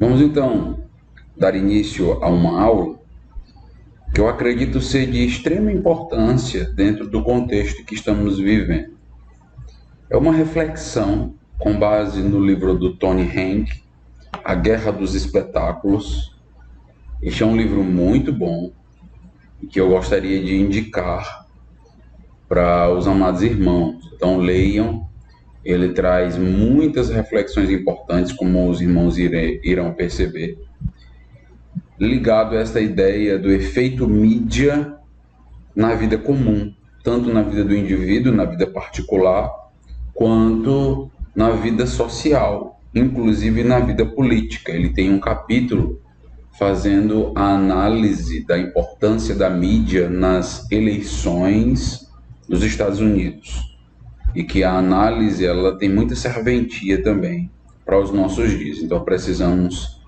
Vamos então dar início a uma aula que eu acredito ser de extrema importância dentro do contexto que estamos vivendo. É uma reflexão com base no livro do Tony Hank, A Guerra dos Espetáculos. Este é um livro muito bom e que eu gostaria de indicar para os amados irmãos. Então leiam, ele traz muitas reflexões importantes, como os irmãos irão perceber, ligado a essa ideia do efeito mídia na vida comum, tanto na vida do indivíduo, na vida particular, quanto na vida social, inclusive na vida política. Ele tem um capítulo fazendo a análise da importância da mídia nas eleições dos Estados Unidos, e que a análise ela tem muita serventia também para os nossos dias. Então precisamos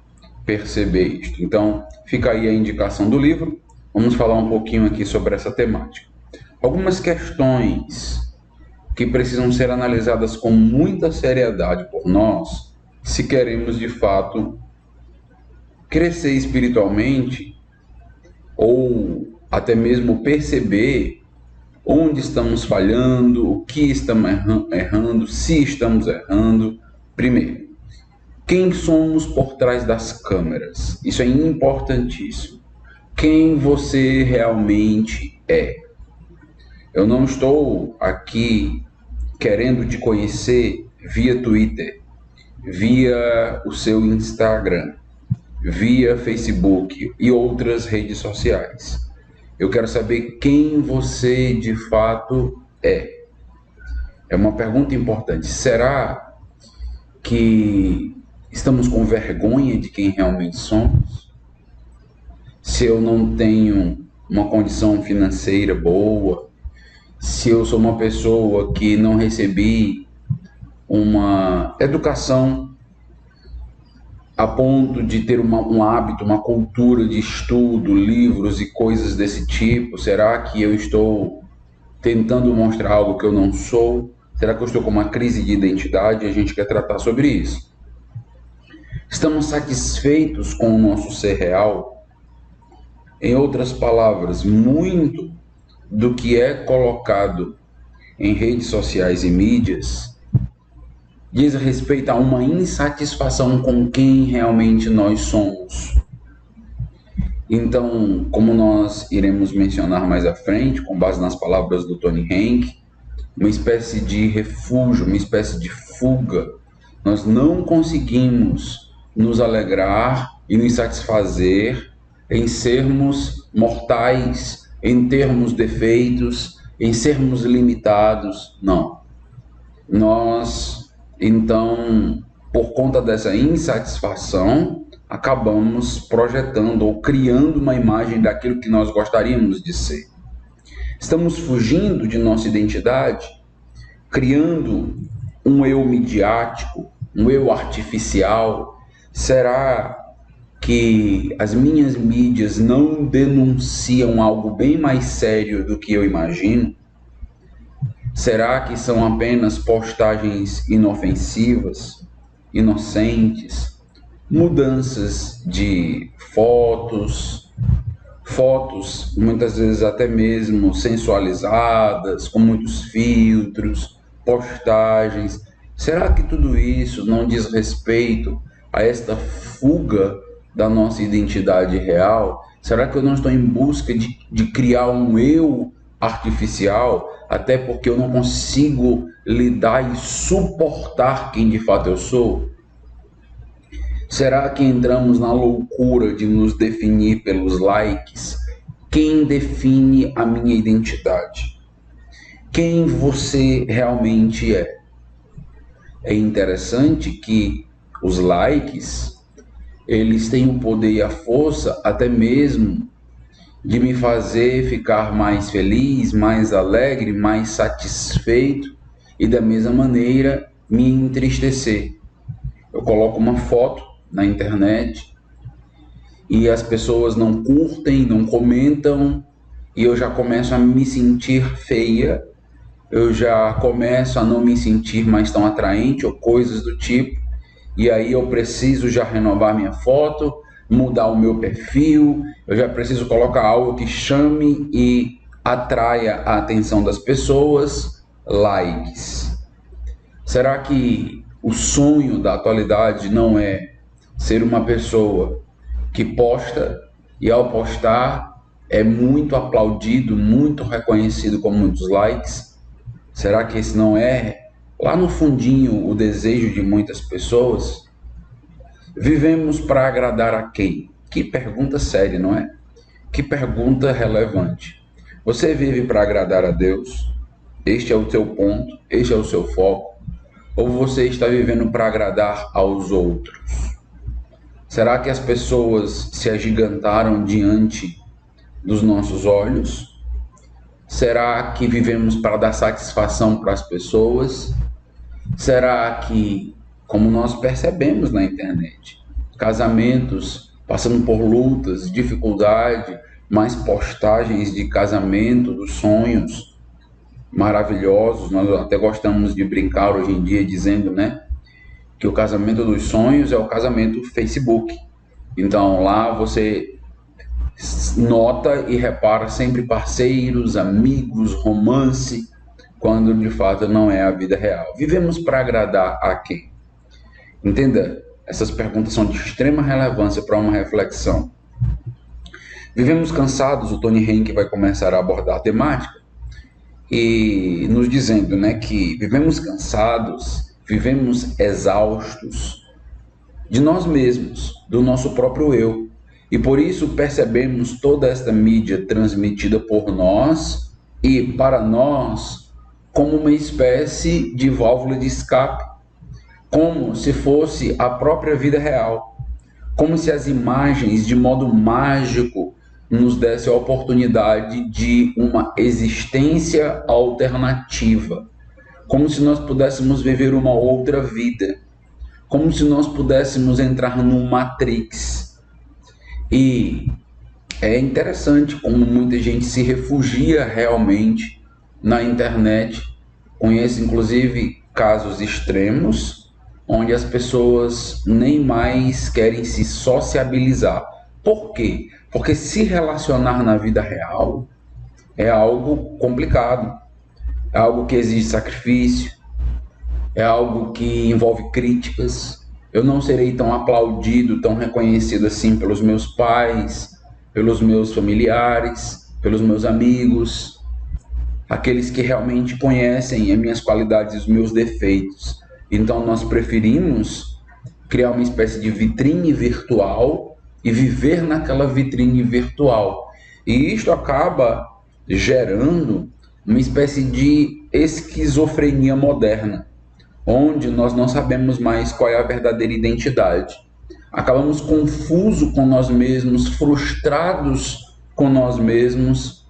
perceber isto. Então, fica aí a indicação do livro. Vamos falar um pouquinho aqui sobre essa temática. Algumas questões que precisam ser analisadas com muita seriedade por nós, se queremos de fato crescer espiritualmente ou até mesmo perceber onde estamos falhando, o que estamos errando, se estamos errando. Primeiro, quem somos por trás das câmeras? Isso é importantíssimo. Quem você realmente é? Eu não estou aqui querendo te conhecer via Twitter, via o seu Instagram, via Facebook e outras redes sociais. Eu quero saber quem você de fato é. É uma pergunta importante. Será que estamos com vergonha de quem realmente somos? Se eu não tenho uma condição financeira boa, se eu sou uma pessoa que não recebi uma educação a ponto de ter um hábito, uma cultura de estudo, livros e coisas desse tipo, será que eu estou tentando mostrar algo que eu não sou? Será que eu estou com uma crise de identidade? A gente quer tratar sobre isso. Estamos satisfeitos com o nosso ser real? Em outras palavras, muito do que é colocado em redes sociais e mídias diz respeito a uma insatisfação com quem realmente nós somos. Então, como nós iremos mencionar mais à frente, com base nas palavras do Tony Hank, uma espécie de refúgio, uma espécie de fuga. Nós não conseguimos nos alegrar e nos satisfazer em sermos mortais, em termos defeitos, em sermos limitados. Não. Nós, então, por conta dessa insatisfação, acabamos projetando ou criando uma imagem daquilo que nós gostaríamos de ser. Estamos fugindo de nossa identidade, criando um eu midiático, um eu artificial. Será que as minhas mídias não denunciam algo bem mais sério do que eu imagino? Será que são apenas postagens inofensivas, inocentes, mudanças de fotos muitas vezes até mesmo sensualizadas, com muitos filtros, postagens? Será que tudo isso não diz respeito a esta fuga da nossa identidade real? Será que eu não estou em busca de criar um eu artificial, até porque eu não consigo lidar e suportar quem de fato eu sou? Será que entramos na loucura de nos definir pelos likes? Quem define a minha identidade? Quem você realmente é? É interessante que os likes, eles têm o poder e a força até mesmo de me fazer ficar mais feliz, mais alegre, mais satisfeito e da mesma maneira me entristecer. Eu coloco uma foto na internet e as pessoas não curtem, não comentam, e eu já começo a me sentir feia, eu já começo a não me sentir mais tão atraente ou coisas do tipo, e aí eu preciso já renovar minha foto, mudar o meu perfil, eu já preciso colocar algo que chame e atraia a atenção das pessoas, likes. Será que o sonho da atualidade não é ser uma pessoa que posta e ao postar é muito aplaudido, muito reconhecido com muitos likes? Será que esse não é, lá no fundinho, o desejo de muitas pessoas? Vivemos para agradar a quem? Que pergunta séria, não é? Que pergunta relevante. Você vive para agradar a Deus? Este é o teu ponto? Este é o seu foco? Ou você está vivendo para agradar aos outros? Será que as pessoas se agigantaram diante dos nossos olhos? Será que vivemos para dar satisfação para as pessoas? Será que, como nós percebemos na internet, casamentos passando por lutas, dificuldade, mais postagens de casamento, dos sonhos maravilhosos, nós até gostamos de brincar hoje em dia dizendo, né, que o casamento dos sonhos é o casamento Facebook. Então lá você nota e repara sempre parceiros, amigos, romance, quando de fato não é a vida real. Vivemos para agradar a quem? Entenda, essas perguntas são de extrema relevância para uma reflexão. Vivemos cansados, o Tony Henke vai começar a abordar a temática, e nos dizendo, né, que vivemos cansados, vivemos exaustos de nós mesmos, do nosso próprio eu. E por isso percebemos toda esta mídia transmitida por nós e para nós como uma espécie de válvula de escape, como se fosse a própria vida real, como se as imagens de modo mágico nos dessem a oportunidade de uma existência alternativa, como se nós pudéssemos viver uma outra vida, como se nós pudéssemos entrar num Matrix. E é interessante como muita gente se refugia realmente na internet. Conheço inclusive casos extremos onde as pessoas nem mais querem se sociabilizar. Por quê? Porque se relacionar na vida real é algo complicado, é algo que exige sacrifício, é algo que envolve críticas. Eu não serei tão aplaudido, tão reconhecido assim pelos meus pais, pelos meus familiares, pelos meus amigos, aqueles que realmente conhecem as minhas qualidades e os meus defeitos. Então nós preferimos criar uma espécie de vitrine virtual e viver naquela vitrine virtual. E isto acaba gerando uma espécie de esquizofrenia moderna, onde nós não sabemos mais qual é a verdadeira identidade. Acabamos confusos com nós mesmos, frustrados com nós mesmos.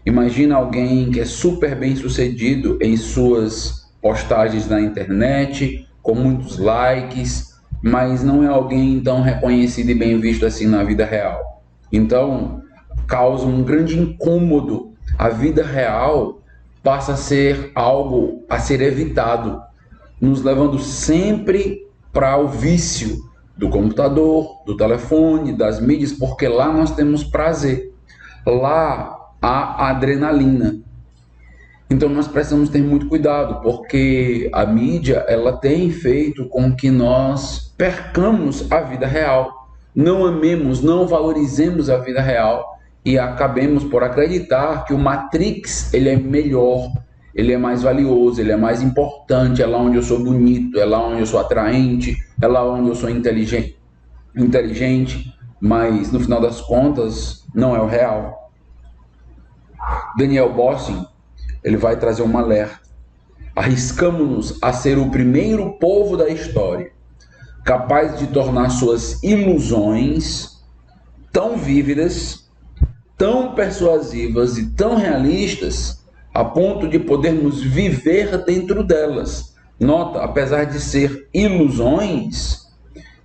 Imagina alguém que é super bem sucedido em suas postagens na internet, com muitos likes, mas não é alguém tão reconhecido e bem visto assim na vida real. Então, causa um grande incômodo. A vida real passa a ser algo a ser evitado, nos levando sempre para o vício do computador, do telefone, das mídias, porque lá nós temos prazer, lá há adrenalina. Então nós precisamos ter muito cuidado, porque a mídia ela tem feito com que nós percamos a vida real, não amemos, não valorizemos a vida real e acabemos por acreditar que o Matrix ele é melhor, ele é mais valioso, ele é mais importante, é lá onde eu sou bonito, é lá onde eu sou atraente, é lá onde eu sou inteligente, mas no final das contas não é o real. Daniel Bossin, ele vai trazer um alerta. Arriscamos-nos a ser o primeiro povo da história, capaz de tornar suas ilusões tão vívidas, tão persuasivas e tão realistas a ponto de podermos viver dentro delas. Nota, apesar de ser ilusões,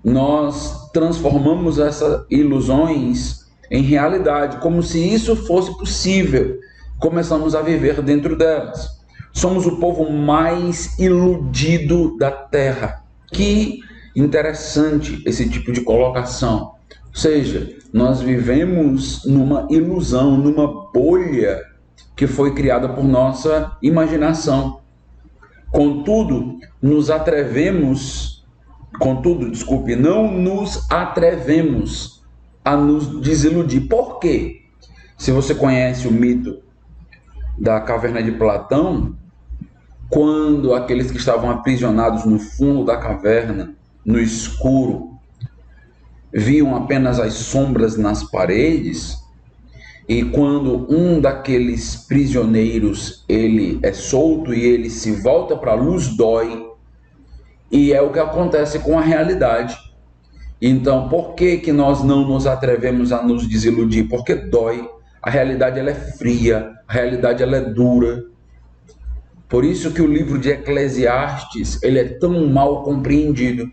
nós transformamos essas ilusões em realidade, como se isso fosse possível. Começamos a viver dentro delas. Somos o povo mais iludido da Terra, que interessante esse tipo de colocação. Ou seja, nós vivemos numa ilusão, numa bolha que foi criada por nossa imaginação. Contudo, não nos atrevemos a nos desiludir. Por quê? Se você conhece o mito da caverna de Platão, quando aqueles que estavam aprisionados no fundo da caverna, no escuro, viam apenas as sombras nas paredes, e quando um daqueles prisioneiros ele é solto e ele se volta para a luz, dói. E é o que acontece com a realidade. Então, por que que nós não nos atrevemos a nos desiludir? Porque dói. A realidade ela é fria, a realidade ela é dura. Por isso que o livro de Eclesiastes ele é tão mal compreendido,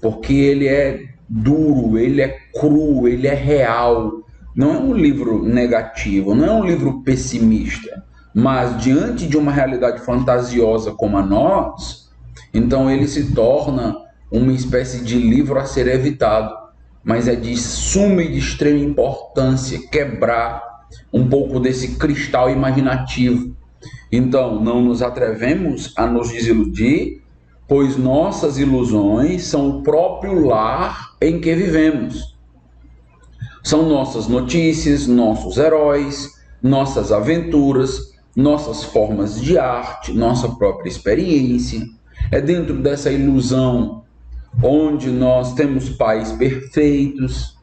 porque ele é duro, ele é cru, ele é real. Não é um livro negativo, não é um livro pessimista, mas diante de uma realidade fantasiosa como a nós, então ele se torna uma espécie de livro a ser evitado, mas é de suma e de extrema importância quebrar um pouco desse cristal imaginativo. Então, não nos atrevemos a nos desiludir, pois nossas ilusões são o próprio lar em que vivemos. São nossas notícias, nossos heróis, nossas aventuras, nossas formas de arte, nossa própria experiência. É dentro dessa ilusão onde nós temos pais perfeitos,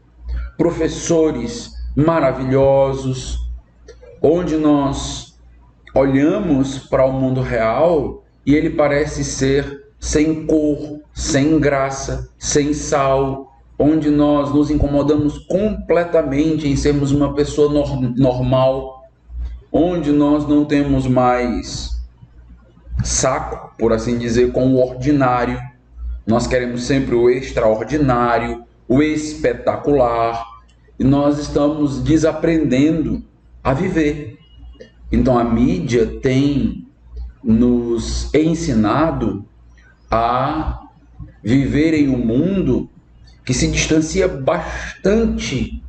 professores maravilhosos, onde nós olhamos para o mundo real e ele parece ser sem cor, sem graça, sem sal, onde nós nos incomodamos completamente em sermos uma pessoa normal, onde nós não temos mais saco, por assim dizer, com o ordinário. Nós queremos sempre o extraordinário, o espetacular, e nós estamos desaprendendo a viver. Então a mídia tem nos ensinado a viver em um mundo que se distancia bastante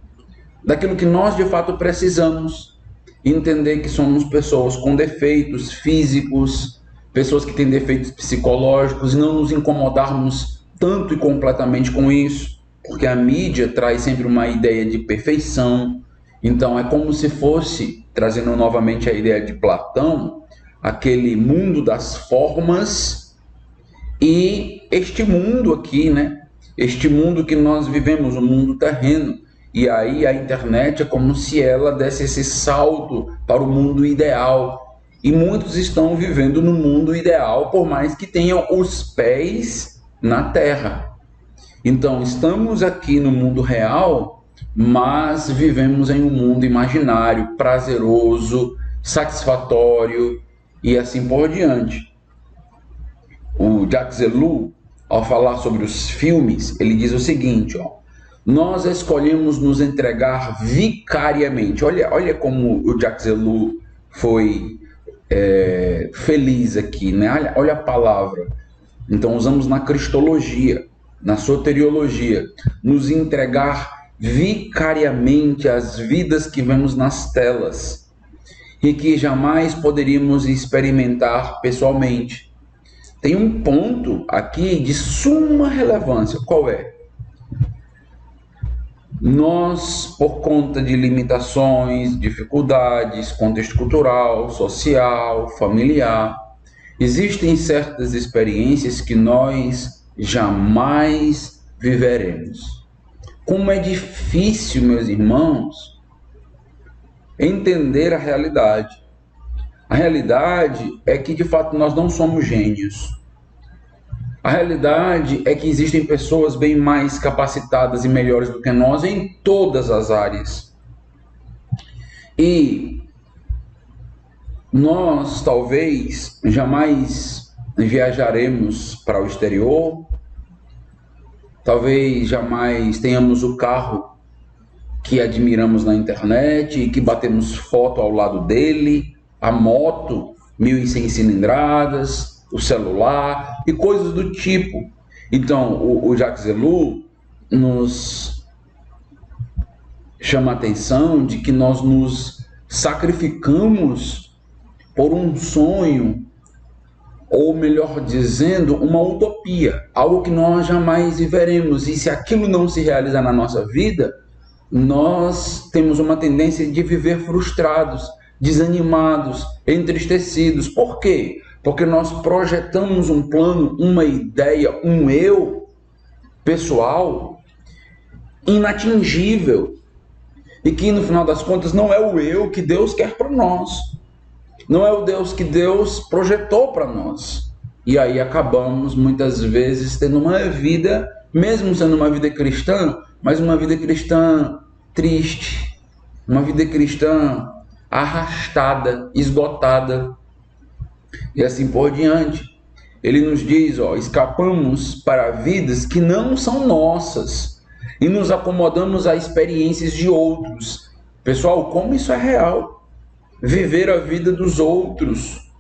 daquilo que nós de fato precisamos. Entender que somos pessoas com defeitos físicos, pessoas que têm defeitos psicológicos, e não nos incomodarmos tanto e completamente com isso, porque a mídia traz sempre uma ideia de perfeição. Então é como se fosse, trazendo novamente a ideia de Platão, aquele mundo das formas e este mundo aqui, né? Este mundo que nós vivemos, o mundo terreno. E aí a internet é como se ela desse esse salto para o mundo ideal. E muitos estão vivendo no mundo ideal, por mais que tenham os pés na terra. Então, estamos aqui no mundo real, mas vivemos em um mundo imaginário, prazeroso, satisfatório e assim por diante. O Jacques Ellul, ao falar sobre os filmes, ele diz o seguinte, ó: nós escolhemos nos entregar vicariamente. Olha como o Jacques Ellul foi feliz aqui, né? Olha a palavra. Então usamos na cristologia, na soteriologia, nos entregar vicariamente às vidas que vemos nas telas e que jamais poderíamos experimentar pessoalmente. Tem um ponto aqui de suma relevância. Qual é? Nós, por conta de limitações, dificuldades, contexto cultural, social, familiar, existem certas experiências que nós jamais viveremos. Como é difícil, meus irmãos, entender a realidade. A realidade é que, de fato, nós não somos gênios. A realidade é que existem pessoas bem mais capacitadas e melhores do que nós em todas as áreas. E nós talvez jamais viajaremos para o exterior, talvez jamais tenhamos o carro que admiramos na internet e que batemos foto ao lado dele, a moto 1.100 cilindradas, o celular e coisas do tipo. Então, o Jacques Ellul nos chama a atenção de que nós nos sacrificamos por um sonho, ou melhor dizendo, uma utopia, algo que nós jamais viveremos. E se aquilo não se realizar na nossa vida, nós temos uma tendência de viver frustrados, desanimados, entristecidos. Por quê? Porque nós projetamos um plano, uma ideia, um eu pessoal inatingível, e que no final das contas não é o eu que Deus quer para nós, não é o Deus que Deus projetou para nós. E aí acabamos muitas vezes tendo uma vida, mesmo sendo uma vida cristã, mas uma vida cristã triste, uma vida cristã arrastada, esgotada, e assim por diante. Ele nos diz, escapamos para vidas que não são nossas e nos acomodamos a experiências de outros. Pessoal, como isso é real? Viver a vida dos outros,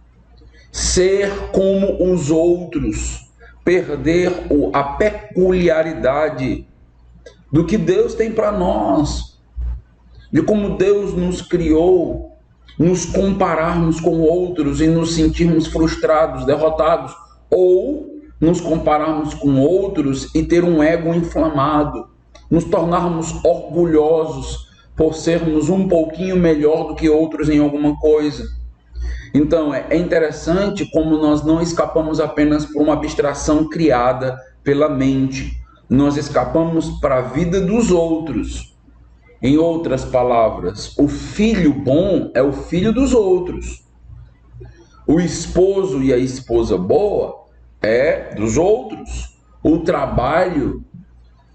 ser como os outros, perder a peculiaridade do que Deus tem para nós, de como Deus nos criou, nos compararmos com outros e nos sentirmos frustrados, derrotados, ou nos compararmos com outros e ter um ego inflamado, nos tornarmos orgulhosos por sermos um pouquinho melhor do que outros em alguma coisa. Então, é interessante como nós não escapamos apenas por uma abstração criada pela mente, nós escapamos para a vida dos outros. Em outras palavras, o filho bom é o filho dos outros. O esposo e a esposa boa é dos outros. O trabalho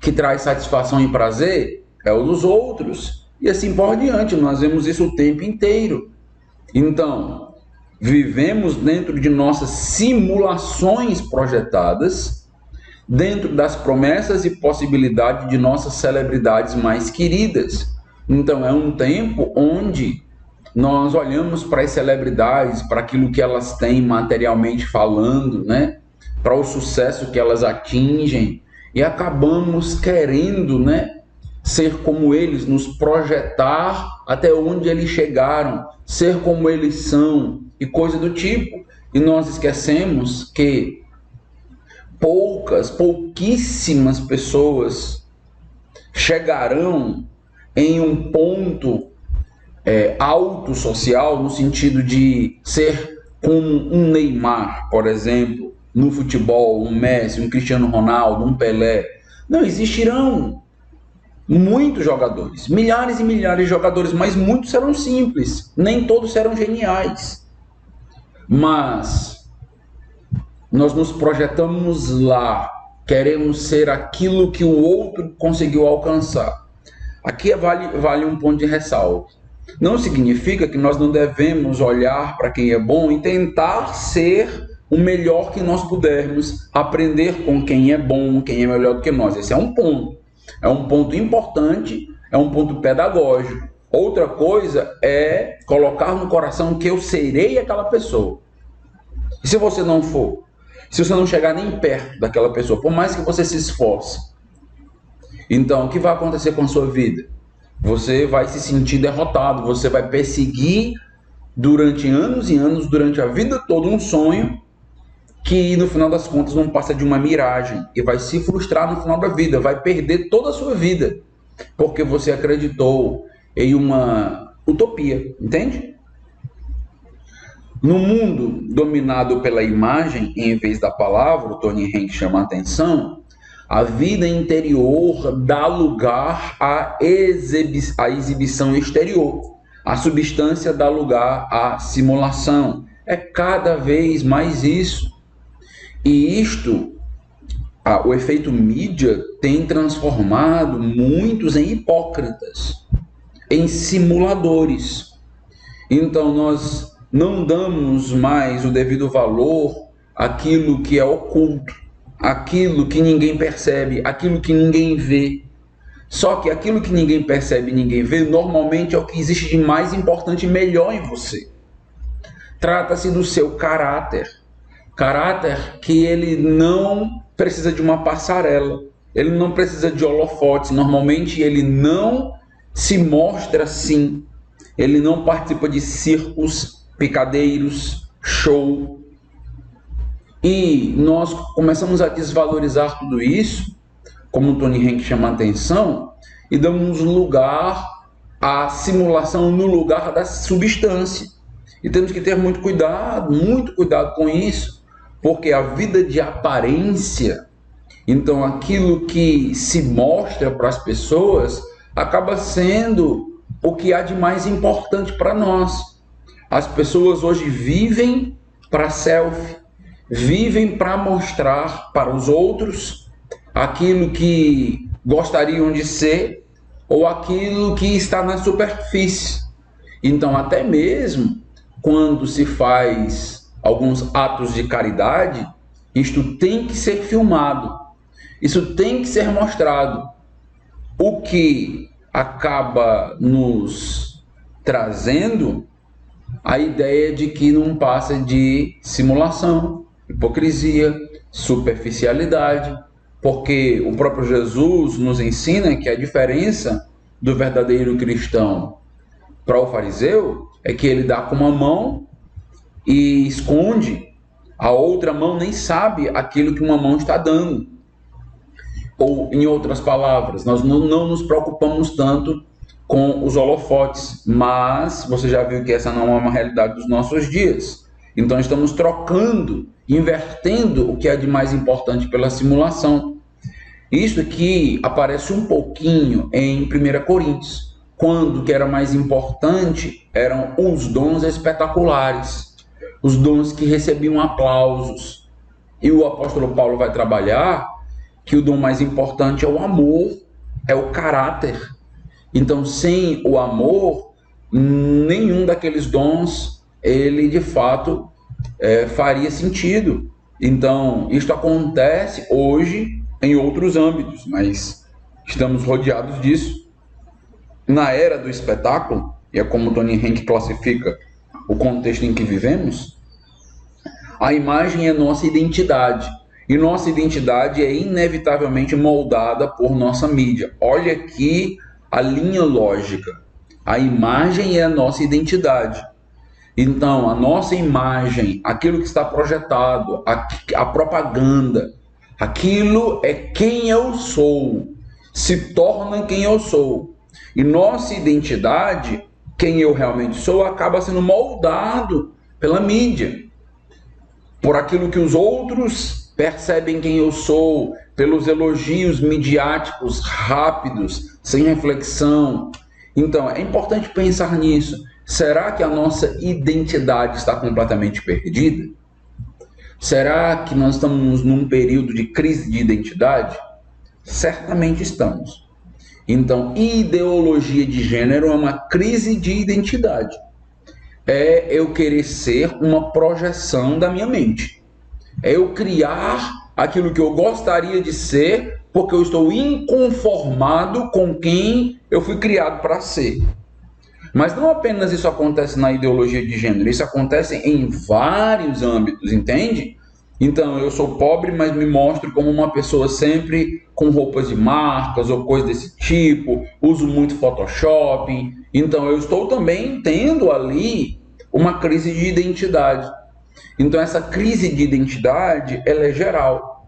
que traz satisfação e prazer é o dos outros. E assim por diante, nós vemos isso o tempo inteiro. Então, vivemos dentro de nossas simulações projetadas, dentro das promessas e possibilidades de nossas celebridades mais queridas. Então, é um tempo onde nós olhamos para as celebridades, para aquilo que elas têm materialmente falando, né? Para o sucesso que elas atingem, e acabamos querendo, né, ser como eles, nos projetar até onde eles chegaram, ser como eles são e coisa do tipo. E nós esquecemos que pouquíssimas pessoas chegarão em um ponto alto social, no sentido de ser como um Neymar, por exemplo, no futebol, um Messi, um Cristiano Ronaldo, um Pelé. Não existirão muitos jogadores, milhares e milhares de jogadores, mas muitos serão simples, nem todos serão geniais. Mas nós nos projetamos lá, queremos ser aquilo que o outro conseguiu alcançar. Aqui vale um ponto de ressalva. Não significa que nós não devemos olhar para quem é bom e tentar ser o melhor que nós pudermos, aprender com quem é bom, quem é melhor do que nós. Esse é um ponto. É um ponto importante, é um ponto pedagógico. Outra coisa é colocar no coração que eu serei aquela pessoa. E se você não for? Se você não chegar nem perto daquela pessoa, por mais que você se esforce, então o que vai acontecer com a sua vida? Você vai se sentir derrotado, você vai perseguir durante anos e anos, durante a vida toda, um sonho que no final das contas não passa de uma miragem e vai se frustrar no final da vida, vai perder toda a sua vida, porque você acreditou em uma utopia, entende? No mundo dominado pela imagem em vez da palavra, o Tony Hank chama a atenção, a vida interior dá lugar à exibição exterior. A substância dá lugar à simulação. É cada vez mais isso. E o efeito mídia tem transformado muitos em hipócritas, em simuladores. Então nós não damos mais o devido valor àquilo que é oculto, aquilo que ninguém percebe, aquilo que ninguém vê. Só que aquilo que ninguém percebe e ninguém vê, normalmente é o que existe de mais importante e melhor em você. Trata-se do seu caráter. Caráter que ele não precisa de uma passarela, ele não precisa de holofotes, normalmente ele não se mostra assim, ele não participa de circos, picadeiros, show. E nós começamos a desvalorizar tudo isso, como o Tony Henk chama a atenção, e damos lugar à simulação no lugar da substância. E temos que ter muito cuidado com isso, porque a vida de aparência, então aquilo que se mostra para as pessoas, acaba sendo o que há de mais importante para nós. As pessoas hoje vivem para selfie, vivem para mostrar para os outros aquilo que gostariam de ser ou aquilo que está na superfície. Então, até mesmo quando se faz alguns atos de caridade, isto tem que ser filmado, isso tem que ser mostrado, o que acaba nos trazendo a ideia de que não passa de simulação, hipocrisia, superficialidade, porque o próprio Jesus nos ensina que a diferença do verdadeiro cristão para o fariseu é que ele dá com uma mão e esconde, a outra mão nem sabe aquilo que uma mão está dando. Ou, em outras palavras, nós não nos preocupamos tanto com os holofotes, mas você já viu que essa não é uma realidade dos nossos dias. Então estamos trocando, invertendo o que é de mais importante pela simulação. Isso aqui aparece um pouquinho em 1 Coríntios, quando o que era mais importante eram os dons espetaculares, os dons que recebiam aplausos. E o apóstolo Paulo vai trabalhar que o dom mais importante é o amor, é o caráter. Então, sem o amor, nenhum daqueles dons, ele de fato faria sentido. Então, isto acontece hoje em outros âmbitos, mas estamos rodeados disso. Na era do espetáculo, e é como Tony Henk classifica o contexto em que vivemos, a imagem é nossa identidade. E nossa identidade é inevitavelmente moldada por nossa mídia. Olha aqui a linha lógica. A imagem é a nossa identidade. Então, a nossa imagem, aquilo que está projetado, a propaganda, aquilo é quem eu sou, se torna quem eu sou. E nossa identidade, quem eu realmente sou, acaba sendo moldado pela mídia, por aquilo que os outros percebem quem eu sou, pelos elogios midiáticos rápidos, sem reflexão. Então, é importante pensar nisso. Será que a nossa identidade está completamente perdida? Será que nós estamos num período de crise de identidade? Certamente estamos. Então, ideologia de gênero é uma crise de identidade. É eu querer ser uma projeção da minha mente. É eu criar aquilo que eu gostaria de ser, porque eu estou inconformado com quem eu fui criado para ser. Mas não apenas isso acontece na ideologia de gênero, isso acontece em vários âmbitos, entende? Então, eu sou pobre, mas me mostro como uma pessoa sempre com roupas de marcas ou coisa desse tipo, uso muito Photoshop. Então, eu estou também tendo ali uma crise de identidade. Então, essa crise de identidade, ela é geral.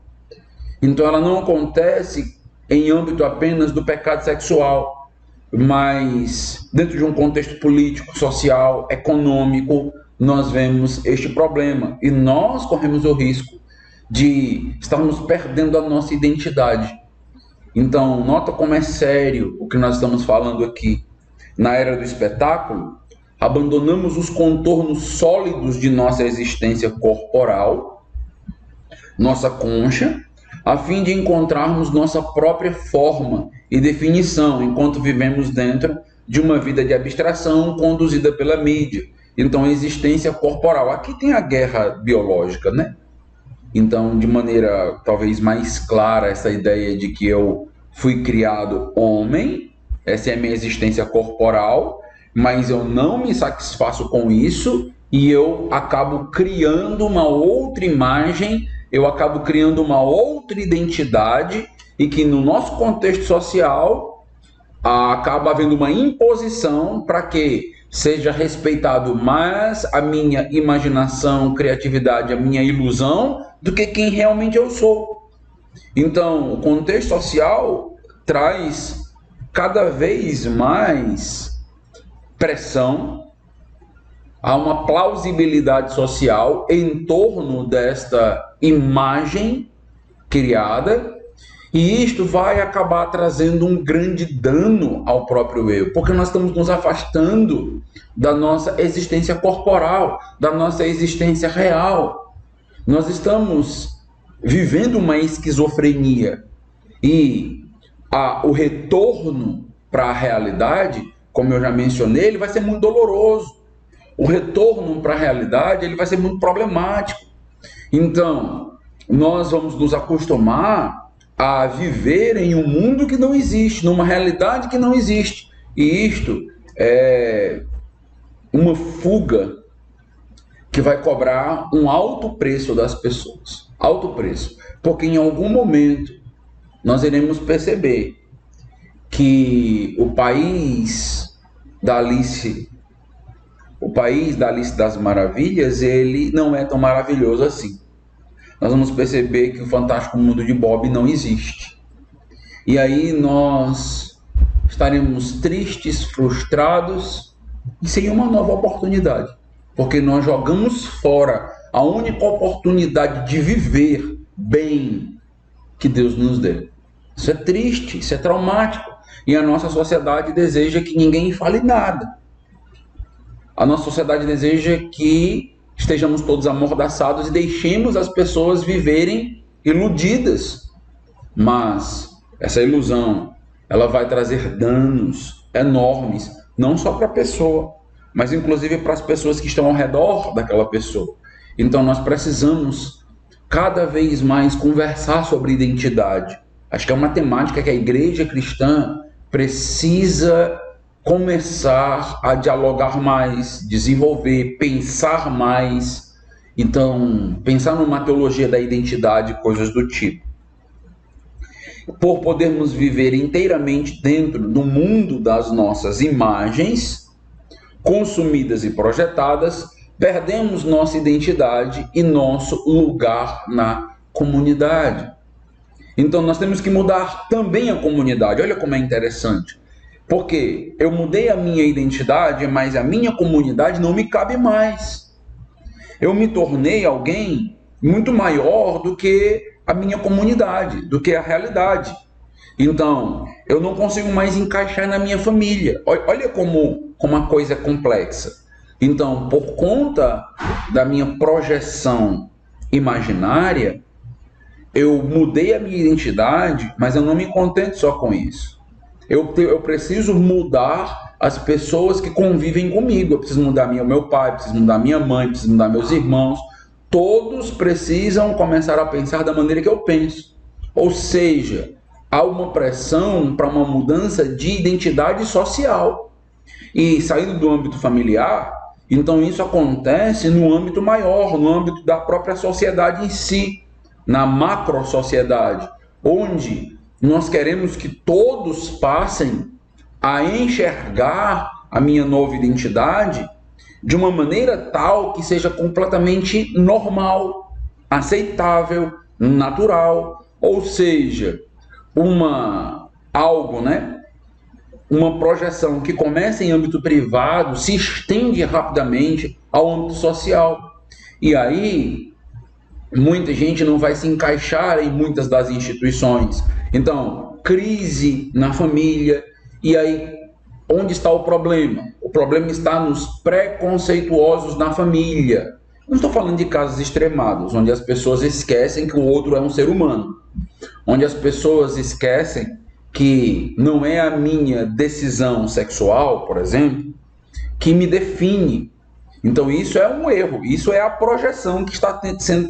Então, ela não acontece em âmbito apenas do pecado sexual, mas dentro de um contexto político, social, econômico, nós vemos este problema e nós corremos o risco de estarmos perdendo a nossa identidade. Então, nota como é sério o que nós estamos falando aqui. Na era do espetáculo, abandonamos os contornos sólidos de nossa existência corporal, nossa concha, a fim de encontrarmos nossa própria forma e definição, enquanto vivemos dentro de uma vida de abstração conduzida pela mídia. Então, a existência corporal. Aqui tem a guerra biológica, né? Então, de maneira talvez mais clara, essa ideia de que eu fui criado homem, essa é a minha existência corporal, mas eu não me satisfaço com isso e eu acabo criando uma outra imagem eu acabo criando uma outra identidade e que no nosso contexto social acaba havendo uma imposição para que seja respeitado mais a minha imaginação, criatividade, a minha ilusão, do que quem realmente eu sou. Então, o contexto social traz cada vez mais pressão, há uma plausibilidade social em torno desta imagem criada, e isto vai acabar trazendo um grande dano ao próprio eu, porque nós estamos nos afastando da nossa existência corporal, da nossa existência real. Nós estamos vivendo uma esquizofrenia e o retorno para a realidade, como eu já mencionei, ele vai ser muito doloroso. O retorno para a realidade ele vai ser muito problemático. Então, nós vamos nos acostumar a viver em um mundo que não existe, numa realidade que não existe. E isto é uma fuga que vai cobrar um alto preço das pessoas. Alto preço. Porque em algum momento nós iremos perceber que o país da Alice das Maravilhas, ele não é tão maravilhoso assim. Nós vamos perceber que o Fantástico Mundo de Bob não existe. E aí nós estaremos tristes, frustrados e sem uma nova oportunidade. Porque nós jogamos fora a única oportunidade de viver bem que Deus nos deu. Isso é triste, isso é traumático. E a nossa sociedade deseja que ninguém fale nada. A nossa sociedade deseja que estejamos todos amordaçados e deixemos as pessoas viverem iludidas. Mas essa ilusão, ela vai trazer danos enormes, não só para a pessoa, mas inclusive para as pessoas que estão ao redor daquela pessoa. Então nós precisamos cada vez mais conversar sobre identidade. Acho que é uma temática que a igreja cristã precisa começar a dialogar mais, desenvolver, pensar mais. Então, pensar numa teologia da identidade, coisas do tipo. Por podermos viver inteiramente dentro do mundo das nossas imagens, consumidas e projetadas, perdemos nossa identidade e nosso lugar na comunidade. Então, nós temos que mudar também a comunidade. Olha como é interessante. Porque eu mudei a minha identidade, mas a minha comunidade não me cabe mais. Eu me tornei alguém muito maior do que a minha comunidade, do que a realidade. Então, eu não consigo mais encaixar na minha família. Olha como a coisa é complexa. Então, por conta da minha projeção imaginária, eu mudei a minha identidade, mas eu não me contento só com isso. Eu preciso mudar as pessoas que convivem comigo. Eu preciso mudar meu pai, preciso mudar minha mãe, preciso mudar meus irmãos. Todos precisam começar a pensar da maneira que eu penso. Ou seja, há uma pressão para uma mudança de identidade social. E saindo do âmbito familiar, então isso acontece no âmbito maior, no âmbito da própria sociedade em si, na macro-sociedade, onde nós queremos que todos passem a enxergar a minha nova identidade de uma maneira tal que seja completamente normal, aceitável, natural, ou seja, algo, né? Uma projeção que começa em âmbito privado, se estende rapidamente ao âmbito social. E aí, muita gente não vai se encaixar em muitas das instituições. Então, crise na família. E aí, onde está o problema? O problema está nos preconceituosos na família. Não estou falando de casos extremados, onde as pessoas esquecem que o outro é um ser humano. Onde as pessoas esquecem que não é a minha decisão sexual, por exemplo, que me define. Então isso é um erro, isso é a projeção que está sendo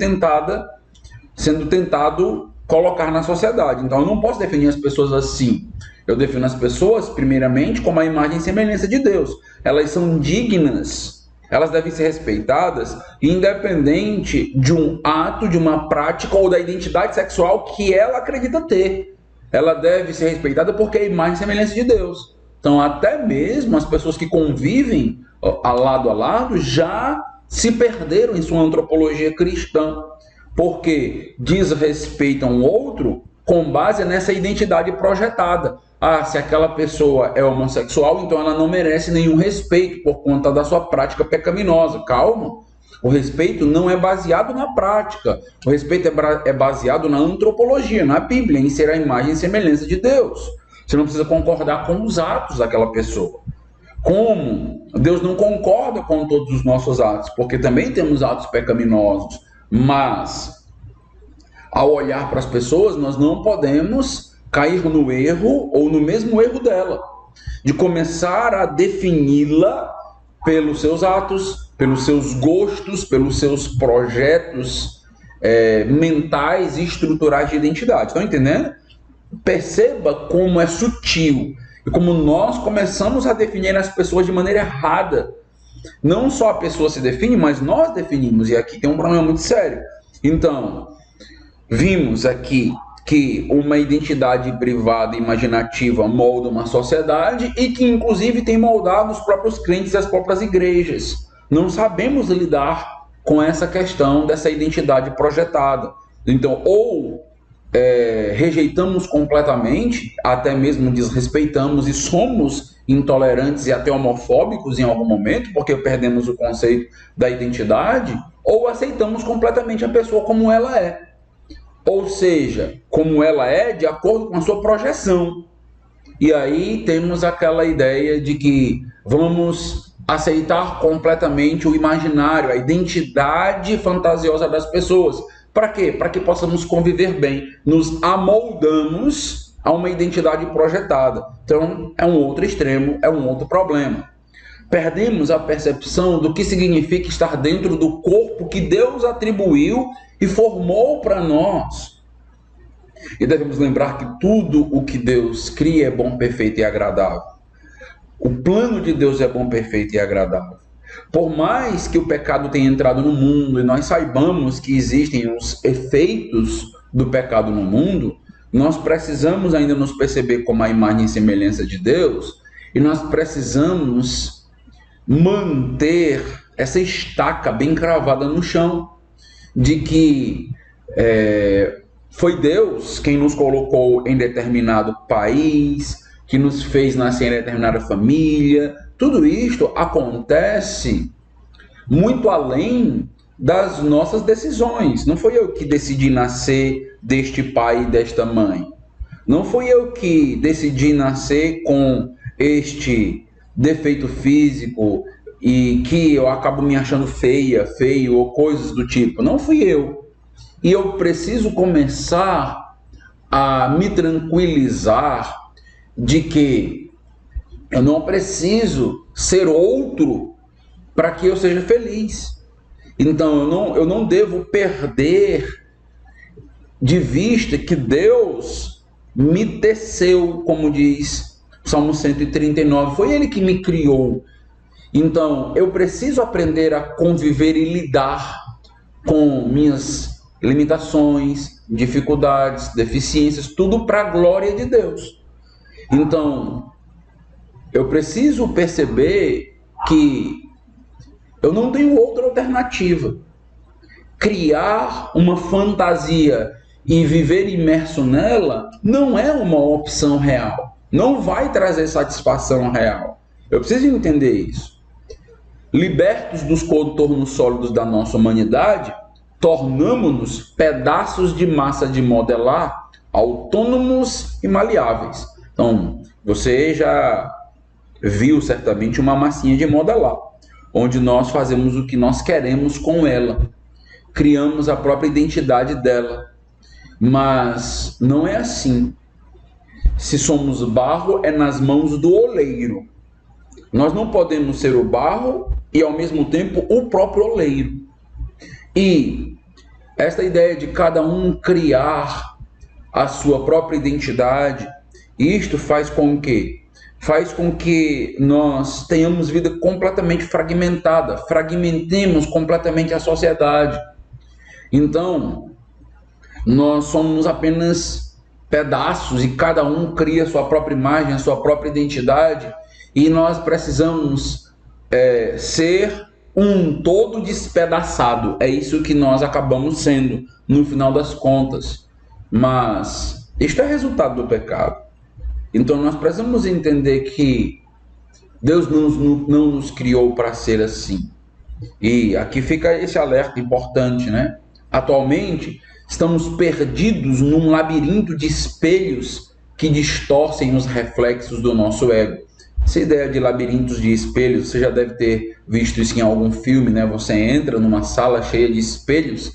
tentado colocar na sociedade. Então eu não posso definir as pessoas assim. Eu defino as pessoas, primeiramente, como a imagem e semelhança de Deus. Elas são dignas Elas devem ser respeitadas independente de um ato, de uma prática ou da identidade sexual que ela acredita ter. Ela deve ser respeitada porque é a imagem e semelhança de Deus. Então, até mesmo as pessoas que convivem a lado já se perderam em sua antropologia cristã, porque desrespeitam o outro com base nessa identidade projetada. Ah, se aquela pessoa é homossexual, então ela não merece nenhum respeito por conta da sua prática pecaminosa. Calma, o respeito não é baseado na prática. O respeito é baseado na antropologia, na Bíblia, em ser a imagem e semelhança de Deus. Você não precisa concordar com os atos daquela pessoa. Como Deus não concorda com todos os nossos atos, porque também temos atos pecaminosos, mas ao olhar para as pessoas, nós não podemos cair no erro ou no mesmo erro dela, de começar a defini-la pelos seus atos, pelos seus gostos, pelos seus projetos mentais e estruturais de identidade. Estão entendendo? Perceba como é sutil e como nós começamos a definir as pessoas de maneira errada. Não só a pessoa se define, mas nós definimos, e aqui tem um problema muito sério. Então, vimos aqui que uma identidade privada e imaginativa molda uma sociedade e que, inclusive, tem moldado os próprios crentes e as próprias igrejas. Não sabemos lidar com essa questão dessa identidade projetada. Então, ou rejeitamos completamente, até mesmo desrespeitamos e somos intolerantes e até homofóbicos em algum momento, porque perdemos o conceito da identidade, ou aceitamos completamente a pessoa como ela é. Ou seja, como ela é de acordo com a sua projeção. E aí temos aquela ideia de que vamos aceitar completamente o imaginário, a identidade fantasiosa das pessoas. Para quê? Para que possamos conviver bem. Nos amoldamos a uma identidade projetada. Então, é um outro extremo, é um outro problema. Perdemos a percepção do que significa estar dentro do corpo que Deus atribuiu e formou para nós. E devemos lembrar que tudo o que Deus cria é bom, perfeito e agradável. O plano de Deus é bom, perfeito e agradável. Por mais que o pecado tenha entrado no mundo e nós saibamos que existem os efeitos do pecado no mundo, nós precisamos ainda nos perceber como a imagem e semelhança de Deus, e nós precisamos manter essa estaca bem cravada no chão, de que foi Deus quem nos colocou em determinado país, que nos fez nascer em determinada família. Tudo isto acontece muito além das nossas decisões. Não foi eu que decidi nascer deste pai e desta mãe. Não fui eu que decidi nascer com este defeito físico e que eu acabo me achando feio ou coisas do tipo. Não fui eu. E eu preciso começar a me tranquilizar de que eu não preciso ser outro para que eu seja feliz. Então, eu não devo perder de vista que Deus me teceu, como diz Salmo 139. Foi Ele que me criou. Então, eu preciso aprender a conviver e lidar com minhas limitações, dificuldades, deficiências, tudo para a glória de Deus. Então, eu preciso perceber que eu não tenho outra alternativa. Criar uma fantasia e viver imerso nela não é uma opção real. Não vai trazer satisfação real. Eu preciso entender isso. Libertos dos contornos sólidos da nossa humanidade, tornamos-nos pedaços de massa de modelar, autônomos e maleáveis. Então, você já viu certamente uma massinha de modelar, onde nós fazemos o que nós queremos com ela, criamos a própria identidade dela. Mas não é assim. Se somos barro, é nas mãos do oleiro. Nós não podemos ser o barro e, ao mesmo tempo, o próprio oleiro. E esta ideia de cada um criar a sua própria identidade, isto faz com que faz com que nós tenhamos vida completamente fragmentada, fragmentemos completamente a sociedade. Então, nós somos apenas pedaços e cada um cria a sua própria imagem, a sua própria identidade, e nós precisamos ser um todo despedaçado. É isso que nós acabamos sendo, no final das contas. Mas isto é resultado do pecado. Então nós precisamos entender que Deus não nos criou para ser assim. E aqui fica esse alerta importante, né? Atualmente, estamos perdidos num labirinto de espelhos que distorcem os reflexos do nosso ego. Essa ideia de labirintos de espelhos, você já deve ter visto isso em algum filme, né? Você entra numa sala cheia de espelhos,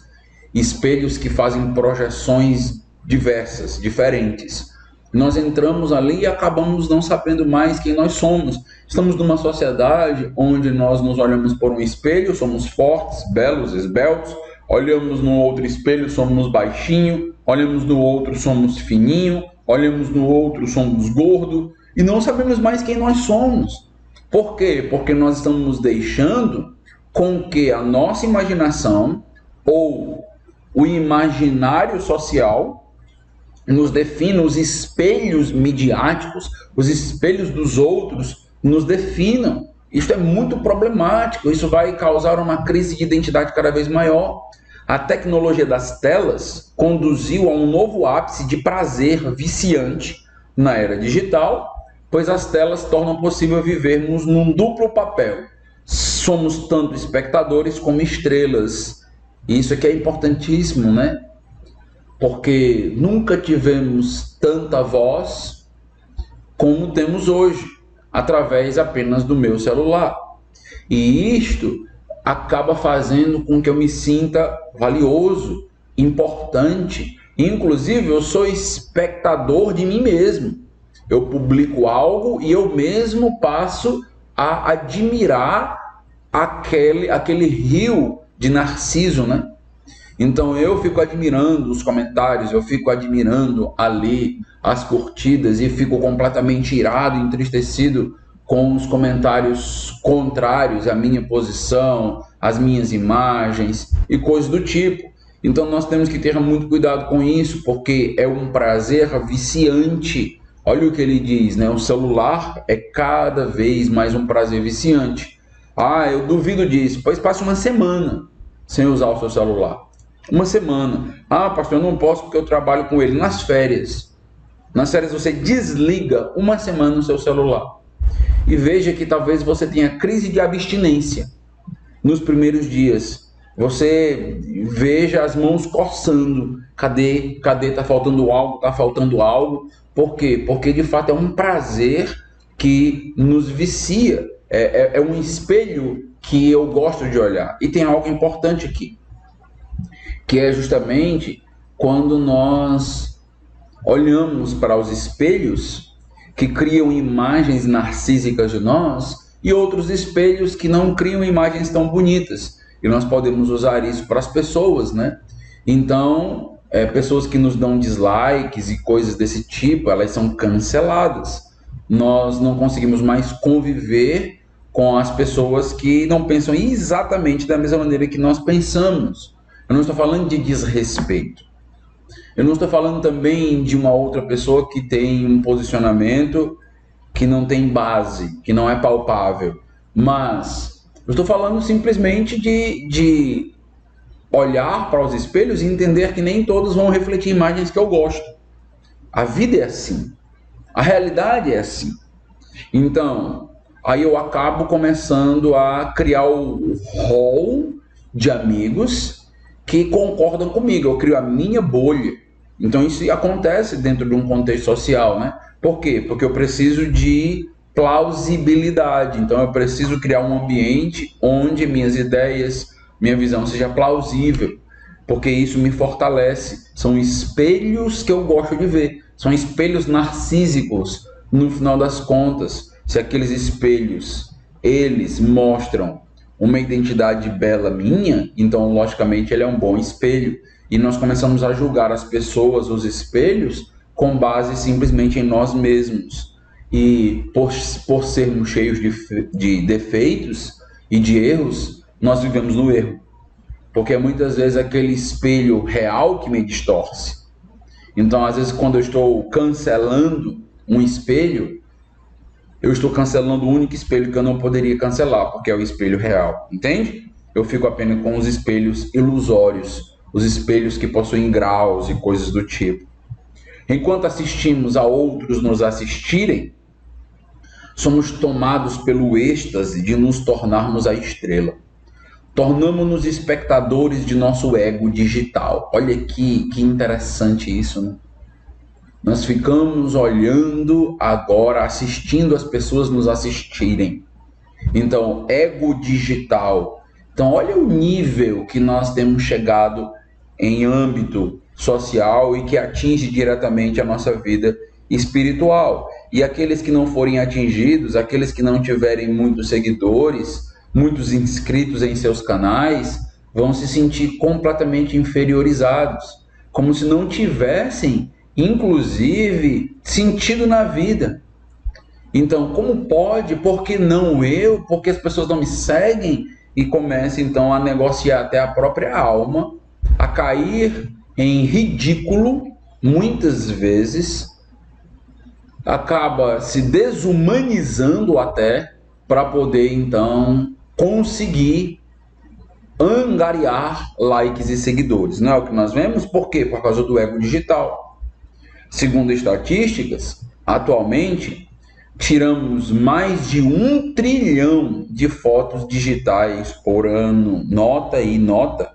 espelhos que fazem projeções diversas, diferentes. Nós entramos ali e acabamos não sabendo mais quem nós somos. Estamos numa sociedade onde nós nos olhamos por um espelho, somos fortes, belos, esbeltos. Olhamos no outro espelho, somos baixinho. Olhamos no outro, somos fininho. Olhamos no outro, somos gordo. E não sabemos mais quem nós somos. Por quê? Porque nós estamos deixando com que a nossa imaginação ou o imaginário social nos defina, os espelhos midiáticos, os espelhos dos outros nos definam. Isso é muito problemático, isso vai causar uma crise de identidade cada vez maior. A tecnologia das telas conduziu a um novo ápice de prazer viciante na era digital, pois as telas tornam possível vivermos num duplo papel. Somos tanto espectadores como estrelas. Isso aqui é importantíssimo, né? Porque nunca tivemos tanta voz como temos hoje, através apenas do meu celular. E isto acaba fazendo com que eu me sinta valioso, importante. Inclusive, eu sou espectador de mim mesmo. Eu publico algo e eu mesmo passo a admirar aquele rio de Narciso, né? Então eu fico admirando os comentários, eu fico admirando ali as curtidas e fico completamente irado, entristecido com os comentários contrários à minha posição, às minhas imagens e coisas do tipo. Então nós temos que ter muito cuidado com isso, porque é um prazer viciante. Olha o que ele diz, né? O celular é cada vez mais um prazer viciante. Ah, eu duvido disso, pois passe uma semana sem usar o seu celular. Uma semana. Ah, pastor, eu não posso porque eu trabalho com ele nas férias. Nas férias você desliga uma semana o seu celular. E veja que talvez você tenha crise de abstinência nos primeiros dias. Você veja as mãos coçando. Cadê? Tá faltando algo? Tá faltando algo. Por quê? Porque de fato é um prazer que nos vicia. É um espelho que eu gosto de olhar. E tem algo importante aqui, que é justamente quando nós olhamos para os espelhos que criam imagens narcísicas de nós e outros espelhos que não criam imagens tão bonitas. E nós podemos usar isso para as pessoas, né? Então, pessoas que nos dão dislikes e coisas desse tipo, elas são canceladas. Nós não conseguimos mais conviver com as pessoas que não pensam exatamente da mesma maneira que nós pensamos. Eu não estou falando de desrespeito. Eu não estou falando também de uma outra pessoa que tem um posicionamento que não tem base, que não é palpável. Mas eu estou falando simplesmente de olhar para os espelhos e entender que nem todos vão refletir imagens que eu gosto. A vida é assim. A realidade é assim. Então, aí eu acabo começando a criar o rol de amigos que concordam comigo, eu crio a minha bolha. Então isso acontece dentro de um contexto social, né? Por quê? Porque eu preciso de plausibilidade. Então eu preciso criar um ambiente onde minhas ideias, minha visão seja plausível, porque isso me fortalece. São espelhos que eu gosto de ver, são espelhos narcísicos. No final das contas, se aqueles espelhos, eles mostram uma identidade bela minha, então logicamente ele é um bom espelho. E nós começamos a julgar as pessoas, os espelhos, com base simplesmente em nós mesmos. e por sermos cheios de defeitos e de erros, nós vivemos no erro. Porque muitas vezes é aquele espelho real que me distorce. Então, às vezes, quando eu estou cancelando um espelho, eu estou cancelando o único espelho que eu não poderia cancelar, porque é o espelho real, entende? Eu fico apenas com os espelhos ilusórios, os espelhos que possuem graus e coisas do tipo. Enquanto assistimos a outros nos assistirem, somos tomados pelo êxtase de nos tornarmos a estrela. Tornamos-nos espectadores de nosso ego digital. Olha que interessante isso, né? Nós ficamos olhando agora, assistindo as pessoas nos assistirem. Então, ego digital. Então, olha o nível que nós temos chegado em âmbito social e que atinge diretamente a nossa vida espiritual. E aqueles que não forem atingidos, aqueles que não tiverem muitos seguidores, muitos inscritos em seus canais, vão se sentir completamente inferiorizados, como se não tivessem, inclusive, sentido na vida. Então, como pode? Por que não eu? Porque as pessoas não me seguem? E começa então a negociar até a própria alma, a cair em ridículo, muitas vezes, acaba se desumanizando até para poder então conseguir angariar likes e seguidores. Não é o que nós vemos? Por quê? Por causa do ego digital. Segundo estatísticas, atualmente tiramos mais de 1 trilhão de fotos digitais por ano. Nota e nota.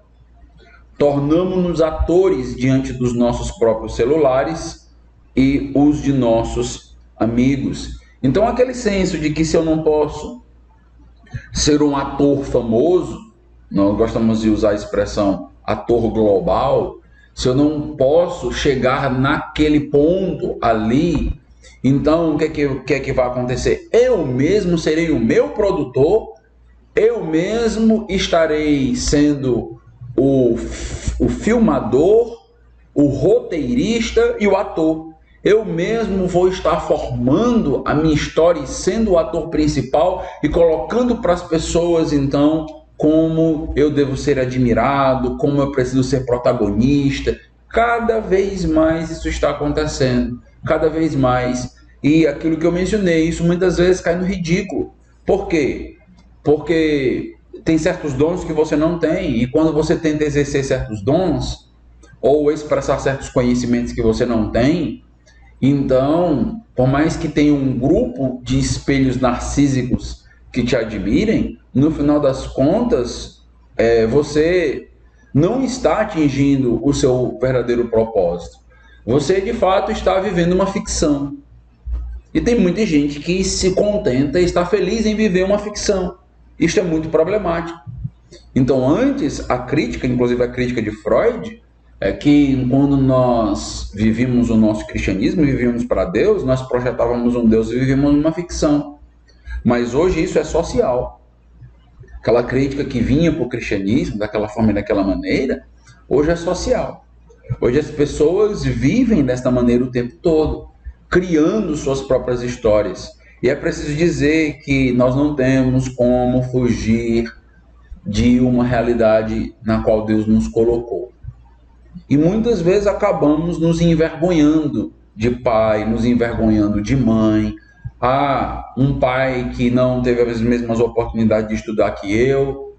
Tornamos-nos atores diante dos nossos próprios celulares e os de nossos amigos. Então, aquele senso de que se eu não posso ser um ator famoso, nós gostamos de usar a expressão ator global, se eu não posso chegar naquele ponto ali, então o que é que vai acontecer? Eu mesmo serei o meu produtor, eu mesmo estarei sendo o filmador, o roteirista e o ator. Eu mesmo vou estar formando a minha história e sendo o ator principal e colocando para as pessoas, então, como eu devo ser admirado, como eu preciso ser protagonista. Cada vez mais isso está acontecendo, cada vez mais. E aquilo que eu mencionei, isso muitas vezes cai no ridículo. Por quê? Porque tem certos dons que você não tem, e quando você tenta exercer certos dons, ou expressar certos conhecimentos que você não tem, então, por mais que tenha um grupo de espelhos narcísicos que te admirem, no final das contas, você não está atingindo o seu verdadeiro propósito. Você, de fato, está vivendo uma ficção. E tem muita gente que se contenta e está feliz em viver uma ficção. Isto é muito problemático. Então, antes, a crítica, inclusive a crítica de Freud, é que quando nós vivíamos o nosso cristianismo, vivíamos para Deus, nós projetávamos um Deus e vivíamos uma ficção. Mas hoje isso é social. Aquela crítica que vinha para o cristianismo, daquela forma e daquela maneira, hoje é social. Hoje as pessoas vivem desta maneira o tempo todo, criando suas próprias histórias. E é preciso dizer que nós não temos como fugir de uma realidade na qual Deus nos colocou. E muitas vezes acabamos nos envergonhando de pai, nos envergonhando de mãe. Um pai que não teve as mesmas oportunidades de estudar que eu,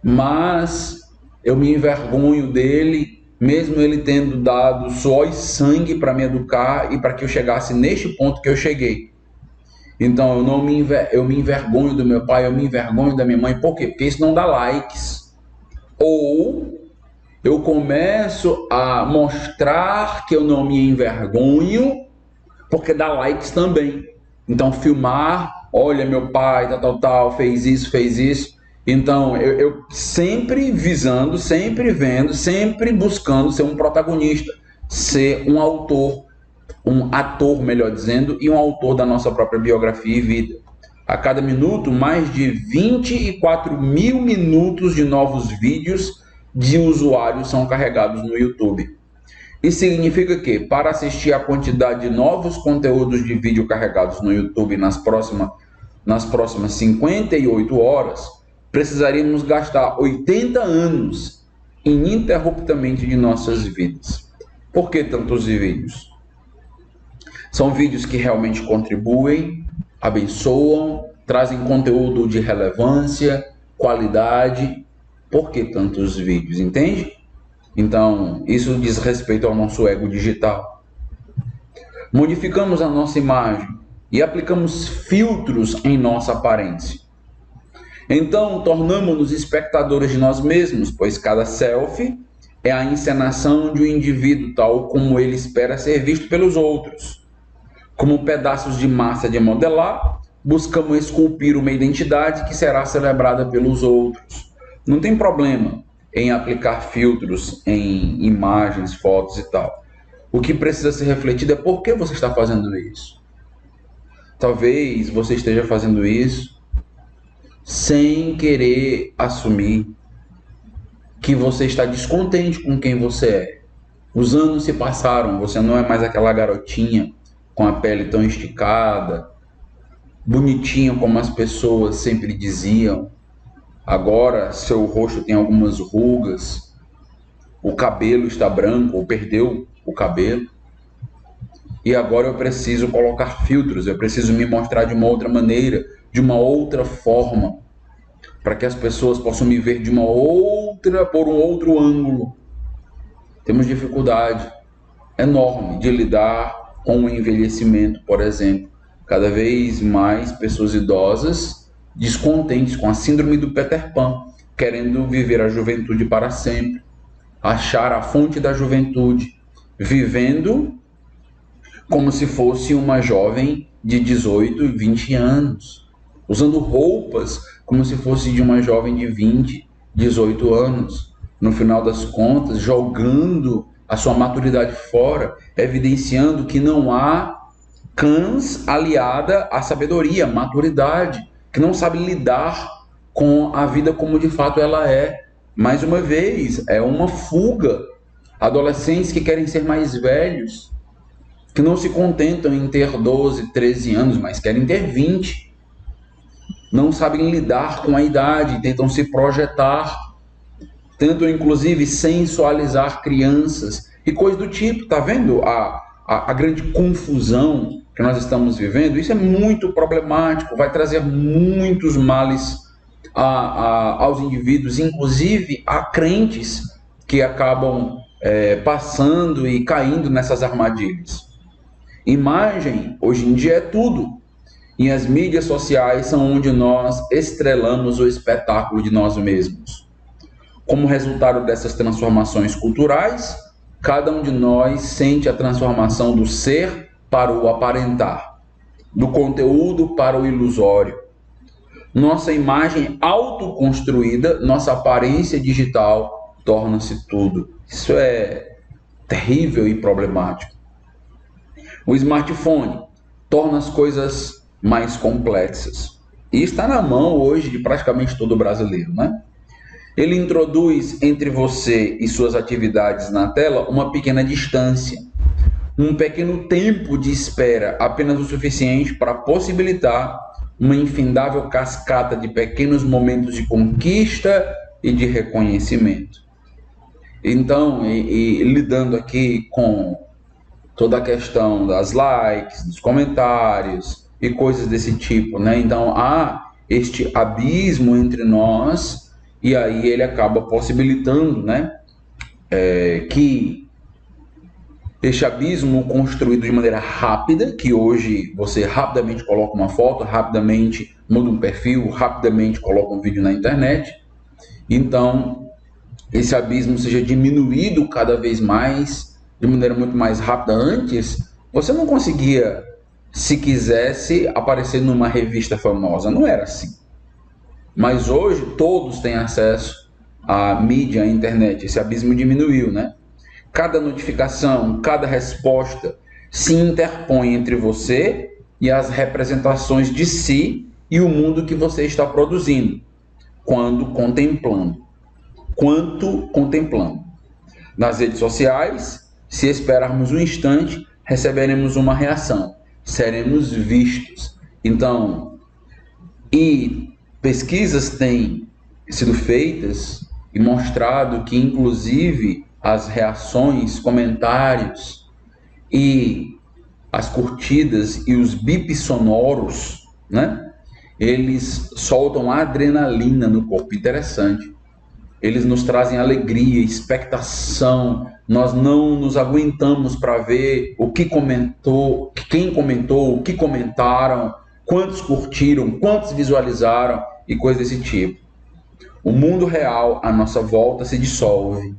mas eu me envergonho dele, mesmo ele tendo dado suor e sangue para me educar e para que eu chegasse neste ponto que eu cheguei. Então eu me envergonho do meu pai, eu me envergonho da minha mãe. Por quê? Porque isso não dá likes. Ou eu começo a mostrar que eu não me envergonho, porque dá likes também. Então, filmar, olha, meu pai, tal, fez isso. Então, eu sempre visando, sempre vendo, sempre buscando ser um protagonista, ser um autor, um ator, melhor dizendo, e um autor da nossa própria biografia e vida. A cada minuto, mais de 24 mil minutos de novos vídeos de usuários são carregados no YouTube. Isso significa que, para assistir a quantidade de novos conteúdos de vídeo carregados no YouTube nas próximas 58 horas, precisaríamos gastar 80 anos ininterruptamente de nossas vidas. Por que tantos vídeos? São vídeos que realmente contribuem, abençoam, trazem conteúdo de relevância, qualidade. Por que tantos vídeos? Entende? Então, isso diz respeito ao nosso ego digital. Modificamos a nossa imagem e aplicamos filtros em nossa aparência. Então, tornamos-nos espectadores de nós mesmos, pois cada selfie é a encenação de um indivíduo tal como ele espera ser visto pelos outros. Como pedaços de massa de modelar, buscamos esculpir uma identidade que será celebrada pelos outros. Não tem problema em aplicar filtros em imagens, fotos e tal. O que precisa ser refletido é por que você está fazendo isso. Talvez você esteja fazendo isso sem querer assumir que você está descontente com quem você é. Os anos se passaram, você não é mais aquela garotinha com a pele tão esticada, bonitinha como as pessoas sempre diziam. Agora seu rosto tem algumas rugas, o cabelo está branco ou perdeu o cabelo. E agora eu preciso colocar filtros, eu preciso me mostrar de uma outra maneira, de uma outra forma, para que as pessoas possam me ver por um outro ângulo. Temos dificuldade enorme de lidar com o envelhecimento, por exemplo. Cada vez mais pessoas idosas descontentes com a síndrome do Peter Pan, querendo viver a juventude para sempre, achar a fonte da juventude, vivendo como se fosse uma jovem de 18 e 20 anos, usando roupas como se fosse de uma jovem de 20, 18 anos. No final das contas, jogando a sua maturidade fora, evidenciando que não há cães aliada à sabedoria, maturidade, que não sabe lidar com a vida como de fato ela é. Mais uma vez, é uma fuga. Adolescentes que querem ser mais velhos, que não se contentam em ter 12, 13 anos, mas querem ter 20. Não sabem lidar com a idade, tentam se projetar, tentam inclusive sensualizar crianças e coisas do tipo. Tá vendo a grande confusão que nós estamos vivendo? Isso é muito problemático, vai trazer muitos males aos indivíduos, inclusive a crentes que acabam passando e caindo nessas armadilhas. Imagem, hoje em dia, é tudo. E as mídias sociais são onde nós estrelamos o espetáculo de nós mesmos. Como resultado dessas transformações culturais, cada um de nós sente a transformação do ser para o aparentar, do conteúdo para o ilusório. Nossa imagem autoconstruída, nossa aparência digital torna-se tudo. Isso é terrível e problemático. O smartphone torna as coisas mais complexas. E está na mão hoje de praticamente todo brasileiro, né? Ele introduz entre você e suas atividades na tela uma pequena distância, um pequeno tempo de espera, apenas o suficiente para possibilitar uma infindável cascata de pequenos momentos de conquista e de reconhecimento. Então, lidando aqui com toda a questão das likes, dos comentários e coisas desse tipo, né? Então há este abismo entre nós e aí ele acaba possibilitando, né, que este abismo construído de maneira rápida, que hoje você rapidamente coloca uma foto, rapidamente muda um perfil, rapidamente coloca um vídeo na internet, então esse abismo seja diminuído cada vez mais, de maneira muito mais rápida. Antes, você não conseguia, se quisesse, aparecer numa revista famosa. Não era assim. Mas hoje, todos têm acesso à mídia, à internet. Esse abismo diminuiu, né? Cada notificação, cada resposta se interpõe entre você e as representações de si e o mundo que você está produzindo, quanto contemplando. Nas redes sociais, Se esperarmos um instante, receberemos uma reação, seremos vistos. Então, e pesquisas têm sido feitas e mostrado que, inclusive, as reações, comentários e as curtidas e os bips sonoros, né? Eles soltam adrenalina no corpo. Interessante. Eles nos trazem alegria, expectação. Nós não nos aguentamos para ver o que comentou, quem comentou, o que comentaram, quantos curtiram, quantos visualizaram e coisas desse tipo. O mundo real à nossa volta se dissolve.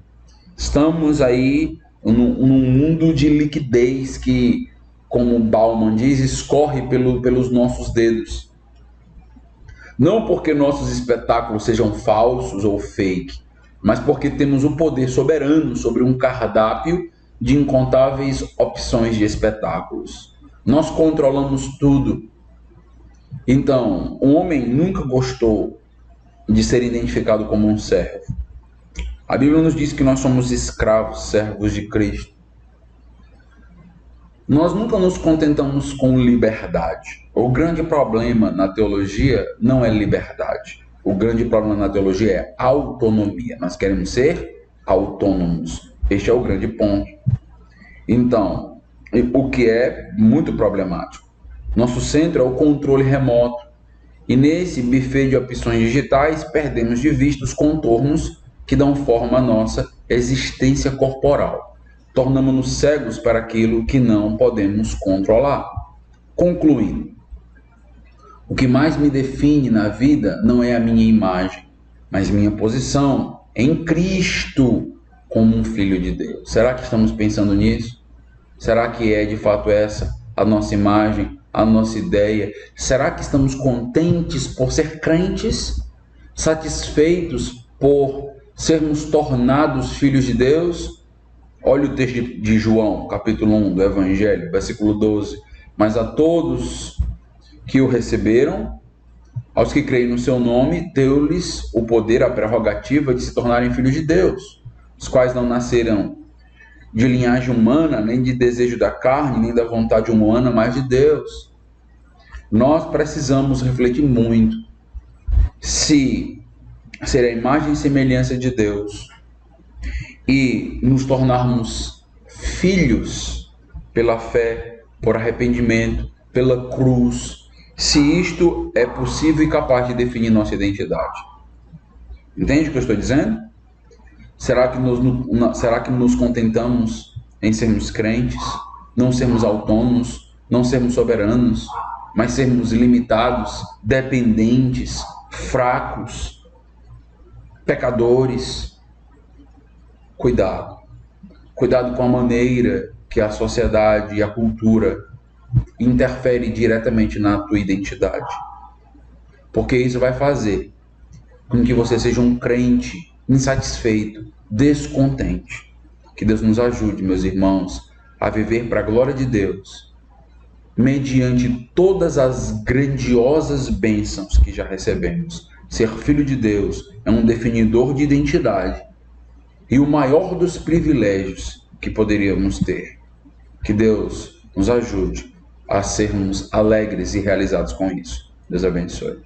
Estamos aí num mundo de liquidez que, como Bauman diz, escorre pelos nossos dedos. Não porque nossos espetáculos sejam falsos ou fake, mas porque temos o poder soberano sobre um cardápio de incontáveis opções de espetáculos. Nós controlamos tudo. Então, o homem nunca gostou de ser identificado como um servo. A Bíblia nos diz que nós somos escravos, servos de Cristo. Nós nunca nos contentamos com liberdade. O grande problema na teologia não é liberdade. O grande problema na teologia é autonomia. Nós queremos ser autônomos. Este é o grande ponto. Então, o que é muito problemático. Nosso centro é o controle remoto. E nesse buffet de opções digitais, perdemos de vista os contornos que dão forma à nossa existência corporal. Tornamos-nos cegos para aquilo que não podemos controlar. Concluindo, o que mais me define na vida não é a minha imagem, mas minha posição em Cristo como um filho de Deus. Será que estamos pensando nisso? Será que é de fato essa a nossa imagem, a nossa ideia? Será que estamos contentes por ser crentes? Satisfeitos por sermos tornados filhos de Deus? Olha o texto de João, capítulo 1 do Evangelho, versículo 12. Mas a todos que o receberam, aos que creem no seu nome, deu-lhes o poder, a prerrogativa de se tornarem filhos de Deus, os quais não nasceram de linhagem humana, nem de desejo da carne, nem da vontade humana, mas de Deus. Nós precisamos refletir muito se ser a imagem e semelhança de Deus e nos tornarmos filhos pela fé, por arrependimento, pela cruz, se isto é possível e capaz de definir nossa identidade. Entende o que eu estou dizendo? Será que nos contentamos em sermos crentes, não sermos autônomos, não sermos soberanos, mas sermos limitados, dependentes, fracos, pecadores? Cuidado. Cuidado com a maneira que a sociedade e a cultura interfere diretamente na tua identidade. Porque isso vai fazer com que você seja um crente insatisfeito, descontente. Que Deus nos ajude, meus irmãos, a viver para a glória de Deus, mediante todas as grandiosas bênçãos que já recebemos. Ser filho de Deus é um definidor de identidade e o maior dos privilégios que poderíamos ter. Que Deus nos ajude a sermos alegres e realizados com isso. Deus abençoe.